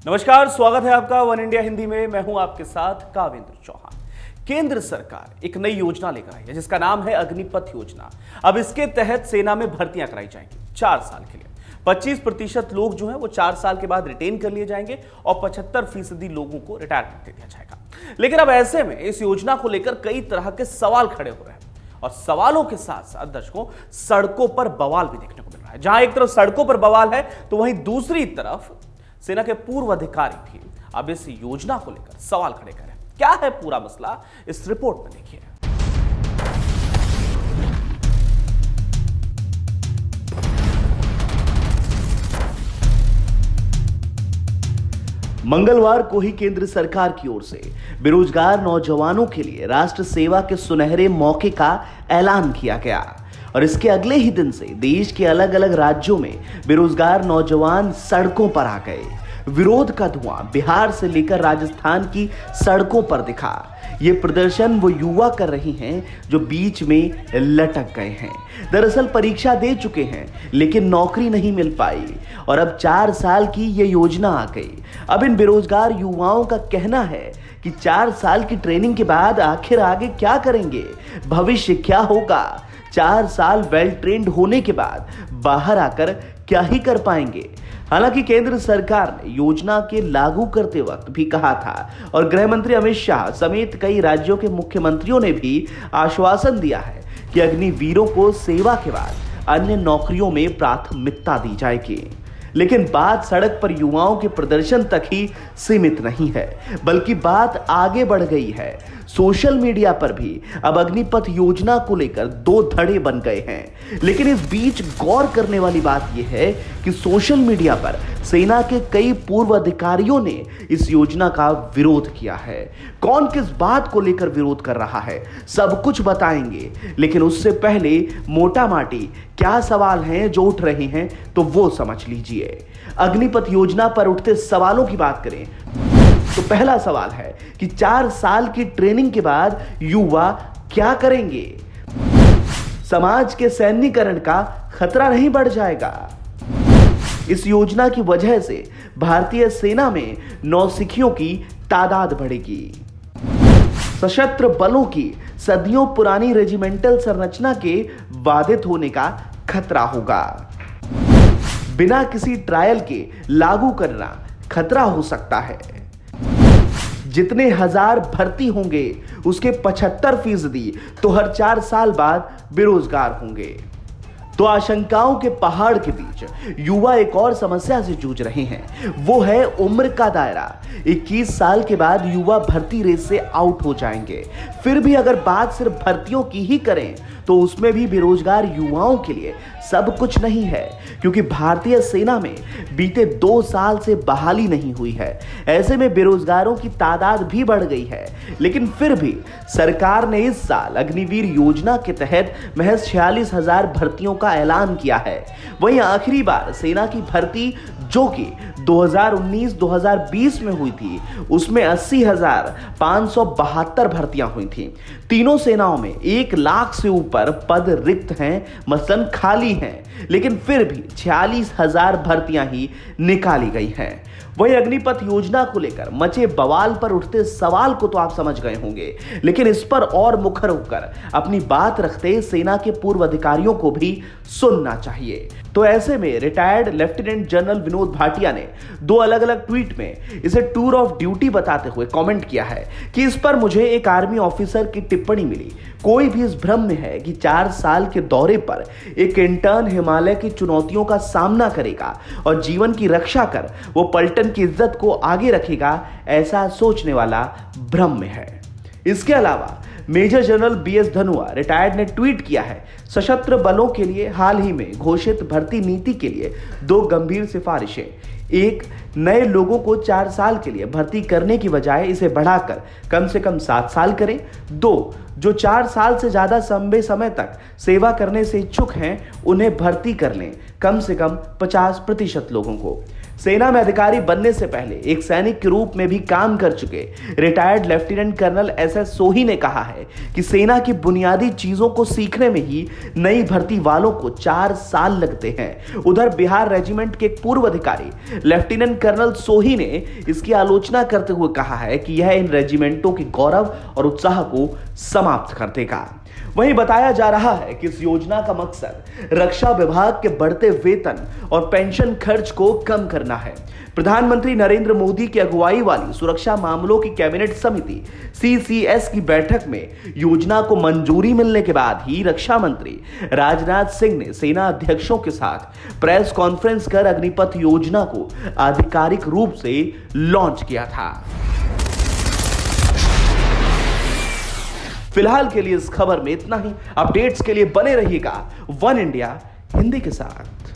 नमस्कार, स्वागत है आपका वन इंडिया हिंदी में। मैं हूं आपके साथ कावेंद्र चौहान। केंद्र सरकार एक नई योजना लेकर आई है जिसका नाम है अग्निपथ योजना। अब इसके तहत सेना में भर्तियां कराई जाएंगी 4 साल के लिए। 25% लोग जो हैं वो 4 साल के बाद रिटेन कर लिए जाएंगे और 75% लोगों को रिटायरमेंट दे दिया जाएगा। लेकिन अब ऐसे में इस योजना को लेकर कई तरह के सवाल खड़े हो रहे हैं और सवालों के साथ साथ दर्शकों सड़कों पर बवाल भी देखने को मिल रहा है। जहां एक तरफ सड़कों पर बवाल है तो वहीं दूसरी तरफ सेना के पूर्व अधिकारी भी अब इस योजना को लेकर सवाल खड़े कर रहे हैं। क्या है पूरा मसला, इस रिपोर्ट में देखिए। मंगलवार को ही केंद्र सरकार की ओर से बेरोजगार नौजवानों के लिए राष्ट्र सेवा के सुनहरे मौके का ऐलान किया गया और इसके अगले ही दिन से देश के अलग अलग राज्यों में बेरोजगार नौजवान सड़कों पर आ गए। विरोध का धुआं बिहार से लेकर राजस्थान की सड़कों पर दिखा। ये प्रदर्शन वो युवा कर रहे हैं जो बीच में लटक गए हैं। दरअसल परीक्षा दे चुके हैं लेकिन नौकरी नहीं मिल पाई और अब 4 साल की ये योजना आ गई। अब इन बेरोजगार युवाओं का कहना है कि 4 साल की ट्रेनिंग के बाद आखिर आगे क्या करेंगे, भविष्य क्या होगा। 4 साल वेल ट्रेंड होने के बाद बाहर आकर क्या ही कर पाएंगे। हालांकि केंद्र सरकार ने योजना के लागू करते वक्त भी कहा था और गृह मंत्री अमित शाह समेत कई राज्यों के मुख्यमंत्रियों ने भी आश्वासन दिया है कि अग्निवीरों को सेवा के बाद अन्य नौकरियों में प्राथमिकता दी जाएगी। लेकिन बात सड़क पर युवाओं के प्रदर्शन तक ही सीमित नहीं है, बल्कि बात आगे बढ़ गई है। सोशल मीडिया पर भी अब अग्निपथ योजना को लेकर 2 धड़े बन गए हैं। लेकिन इस बीच गौर करने वाली बात यह है कि सोशल मीडिया पर सेना के कई पूर्व अधिकारियों ने इस योजना का विरोध किया है। कौन किस बात को लेकर विरोध कर रहा है सब कुछ बताएंगे, लेकिन उससे पहले मोटा माटी क्या सवाल हैं जो उठ रहे हैं तो वो समझ लीजिए। अग्निपथ योजना पर उठते सवालों की बात करें तो पहला सवाल है कि 4 साल की ट्रेनिंग के बाद युवा क्या करेंगे। समाज के सैन्यीकरण का खतरा नहीं बढ़ जाएगा। इस योजना की वजह से भारतीय सेना में नौसिखियों की तादाद बढ़ेगी। सशस्त्र बलों की सदियों पुरानी रेजिमेंटल संरचना के बाधित होने का खतरा होगा। बिना किसी ट्रायल के लागू करना खतरा हो सकता है। जितने हजार भर्ती होंगे उसके 75% तो हर 4 साल बाद बेरोजगार होंगे। तो आशंकाओं के पहाड़ के बीच युवा एक और समस्या से जूझ रहे हैं, वो है उम्र का दायरा। 21 साल के बाद युवा भर्ती रेस से आउट हो जाएंगे। फिर भी अगर बात सिर्फ भर्तियों की ही करें तो उसमें भी बेरोजगार युवाओं के लिए सब कुछ नहीं है, क्योंकि भारतीय सेना में बीते 2 साल से बहाली नहीं हुई है। ऐसे में बेरोजगारों की तादाद भी बढ़ गई है। लेकिन फिर भी सरकार ने इस साल अग्निवीर योजना के तहत महज 46,000 भर्तियों का ऐलान किया है। वहीं आखिरी बार सेना की भर्ती जो कि 2019-2020 में हुई थी उसमें 80,572 भर्तियां हुई थी। तीनों सेनाओं में 1 लाख से ऊपर पद रिक्त हैं, मसलन खाली हैं, लेकिन फिर भी 46,000 भर्तियां ही निकाली गई हैं। वही अग्निपथ योजना को लेकर मचे बवाल पर उठते सवाल को तो आप समझ गए होंगे, लेकिन इस पर और मुखर होकर अपनी बात रखते सेना के पूर्व अधिकारियों को भी सुनना चाहिए। तो ऐसे में retired lieutenant general Vinod Bhatia ने 2 अलग अलग ट्वीट में इसे टूर ऑफ ड्यूटी बताते हुए कमेंट किया है कि इस पर मुझे एक आर्मी ऑफिसर की टिप्पणी मिली। कोई भी इस भ्रम में है कि 4 साल के दौरे पर एक इंटर्न हिमालय की चुनौतियों का सामना करेगा और जीवन की रक्षा कर वो पलटन की इज्जत को आगे रखेगा, ऐसा सोचने वाला भ्रम में है। इसके अलावा मेजर जनरल BS धनुआ रिटायर्ड ने ट्वीट किया है, सशस्त्र बलों के लिए हाल ही में घोषित भर्ती नीति के लिए 2 गंभीर सिफारिशें। 1, नए लोगों को 4 साल के लिए भर्ती करने की बजाय इसे बढ़ाकर कम से कम 7 साल करें। 2, जो 4 साल से ज्यादा लंबे समय तक सेवा करने से इच्छुक हैं उन्हें भर्ती कर लें, कम से कम 50% लोगों को। सेना में अधिकारी बनने से पहले एक सैनिक के रूप में भी काम कर चुके रिटायर्ड लेफ्टिनेंट कर्नल एसएस सोही ने कहा है कि सेना की बुनियादी चीजों को सीखने में ही नई भर्ती वालों को 4 साल लगते हैं। उधर बिहार रेजिमेंट के एक पूर्व अधिकारी लेफ्टिनेंट कर्नल सोही ने इसकी आलोचना करते हुए कहा है कि यह इन रेजिमेंटों के गौरव और उत्साह को समाप्त कर देगा। वहीं बताया जा रहा है कि इस योजना का मकसद रक्षा विभाग के बढ़ते वेतन और पेंशन खर्च को कम करना है। प्रधानमंत्री नरेंद्र मोदी की अगुवाई वाली सुरक्षा मामलों की कैबिनेट समिति सीसीएस की बैठक में योजना को मंजूरी मिलने के बाद ही रक्षा मंत्री राजनाथ सिंह ने सेना अध्यक्षों के साथ प्रेस कॉन्फ्रेंस कर अग्निपथ योजना को आधिकारिक रूप से लॉन्च किया था। फिलहाल के लिए इस खबर में इतना ही। अपडेट्स के लिए बने रहिएगा वन इंडिया हिंदी के साथ।